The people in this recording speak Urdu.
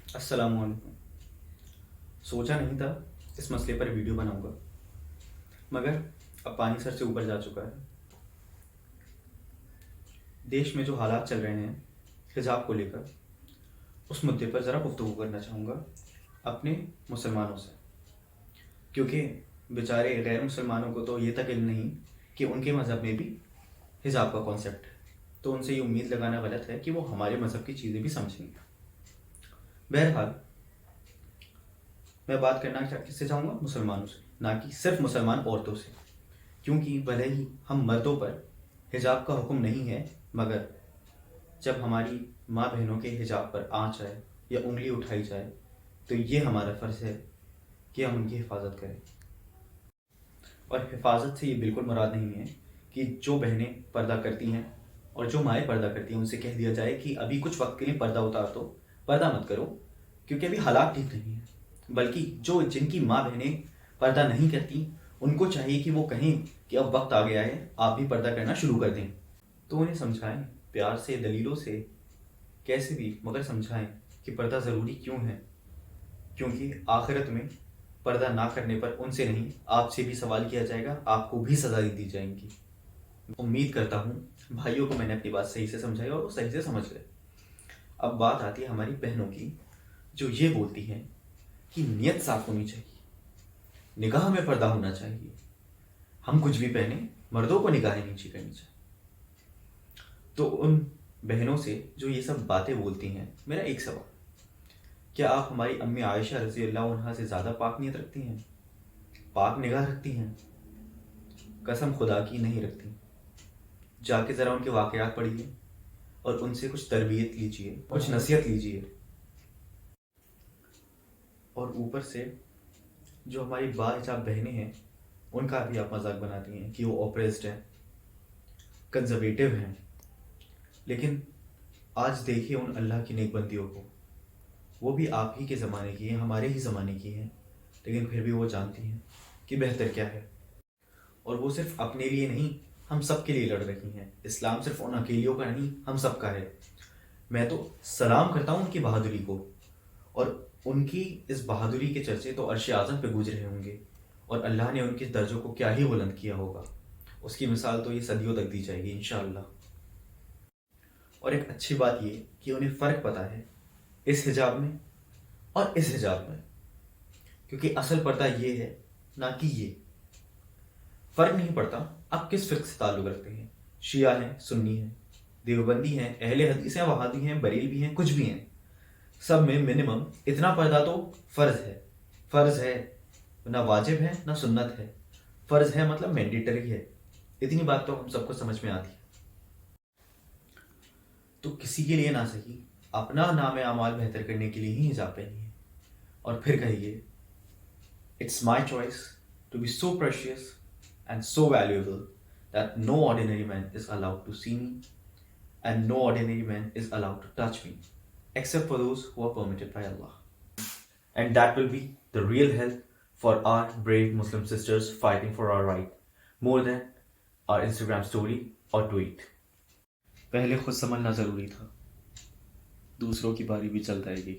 السلام علیکم. سوچا نہیں تھا اس مسئلے پر ویڈیو بناؤں گا، مگر اب پانی سر سے اوپر جا چکا ہے. دیش میں جو حالات چل رہے ہیں حجاب کو لے کر، اس مدعے پر ذرا گفتگو کرنا چاہوں گا اپنے مسلمانوں سے، کیونکہ بیچارے غیر مسلمانوں کو تو یہ تک علم نہیں کہ ان کے مذہب میں بھی حجاب کا کانسیپٹ ہے. تو ان سے یہ امید لگانا غلط ہے کہ وہ ہمارے مذہب کی چیزیں بھی سمجھیں گے. بہرحال میں بات کرنا کس سے چاہوں گا؟ مسلمانوں سے، نہ کہ صرف مسلمان عورتوں سے. کیونکہ بھلے ہی ہم مردوں پر حجاب کا حکم نہیں ہے، مگر جب ہماری ماں بہنوں کے حجاب پر آنچ آئے یا انگلی اٹھائی جائے تو یہ ہمارا فرض ہے کہ ہم ان کی حفاظت کریں. اور حفاظت سے یہ بالکل مراد نہیں ہے کہ جو بہنیں پردہ کرتی ہیں اور جو مائیں پردہ کرتی ہیں ان سے کہہ دیا جائے کہ ابھی کچھ وقت کے لیے پردہ اتار دو، پردہ مت کرو کیونکہ ابھی حالات ٹھیک نہیں ہیں. بلکہ جن کی ماں بہنیں پردہ نہیں کرتی ان کو چاہیے کہ وہ کہیں کہ اب وقت آ گیا ہے، آپ بھی پردہ کرنا شروع کر دیں. تو انہیں سمجھائیں پیار سے، دلیلوں سے، کیسے بھی، مگر سمجھائیں کہ پردہ ضروری کیوں ہے. کیونکہ آخرت میں پردہ نہ کرنے پر ان سے نہیں، آپ سے بھی سوال کیا جائے گا، آپ کو بھی سزا دی جائیں گی. امید کرتا ہوں بھائیوں کو میں نے اپنی بات صحیح سے سمجھائی اور وہ صحیح سے سمجھ گئے. اب بات آتی ہے ہماری بہنوں کی، جو یہ بولتی ہیں کہ نیت صاف ہونی چاہیے، نگاہ میں پردہ ہونا چاہیے، ہم کچھ بھی پہنے مردوں کو نگاہیں نیچی کرنی چاہیے. تو ان بہنوں سے جو یہ سب باتیں بولتی ہیں، میرا ایک سوال: کیا آپ ہماری امی عائشہ رضی اللہ عنہا سے زیادہ پاک نیت رکھتی ہیں، پاک نگاہ رکھتی ہیں؟ قسم خدا کی نہیں رکھتی. جا کے ذرا ان کے واقعات پڑھیے اور ان سے کچھ تربیت لیجیے، کچھ نصیحت لیجیے. اور اوپر سے جو ہماری باحجاب بہنیں ہیں ان کا بھی آپ مذاق بناتی ہیں کہ وہ اوپریسڈ ہیں، کنزرویٹو ہیں. لیکن آج دیکھیے ان اللہ کی نیک بندیوں کو، وہ بھی آپ ہی کے زمانے کی ہیں، ہمارے ہی زمانے کی ہیں، لیکن پھر بھی وہ جانتی ہیں کہ بہتر کیا ہے. اور وہ صرف اپنے لیے نہیں، ہم سب کے لیے لڑ رہی ہیں. اسلام صرف ان اکیلیوں کا نہیں، ہم سب کا ہے. میں تو سلام کرتا ہوں ان کی بہادری کو، اور ان کی اس بہادری کے چرچے تو عرش اعظم پہ گونج رہے ہوں گے، اور اللہ نے ان کے درجوں کو کیا ہی بلند کیا ہوگا. اس کی مثال تو یہ صدیوں تک دی جائے گی انشاءاللہ. اور ایک اچھی بات یہ کہ انہیں فرق پتہ ہے اس حجاب میں اور اس حجاب میں، کیونکہ اصل پردہ یہ ہے نہ کہ یہ. فرق نہیں پڑتا آپ کس فرقے سے تعلق رکھتے ہیں، شیعہ ہیں، سنی ہیں، دیوبندی ہیں، اہل حدیث ہیں، وہابی ہیں، بریلوی ہیں، کچھ بھی ہیں، سب میں منیمم اتنا پردہ تو فرض ہے. فرض ہے، نہ واجب ہے نہ سنت ہے. فرض ہے مطلب مینڈیٹری ہے. اتنی بات تو ہم سب کو سمجھ میں آتی ہے. تو کسی کے لیے نہ صحیح اپنا نام اعمال بہتر کرنے کے لیے ہی حجاب پہنیے، اور پھر کہیے it's my choice to be so precious and so valuable that no ordinary man is allowed to see me and no ordinary man is allowed to touch me except for those who are permitted by Allah. And that will be the real help for our brave Muslim sisters fighting for our right, more than our Instagram story or tweet. پہلے خود سنبھلنا ضروری تھا، دوسروں کی باری بھی چل جائے گی.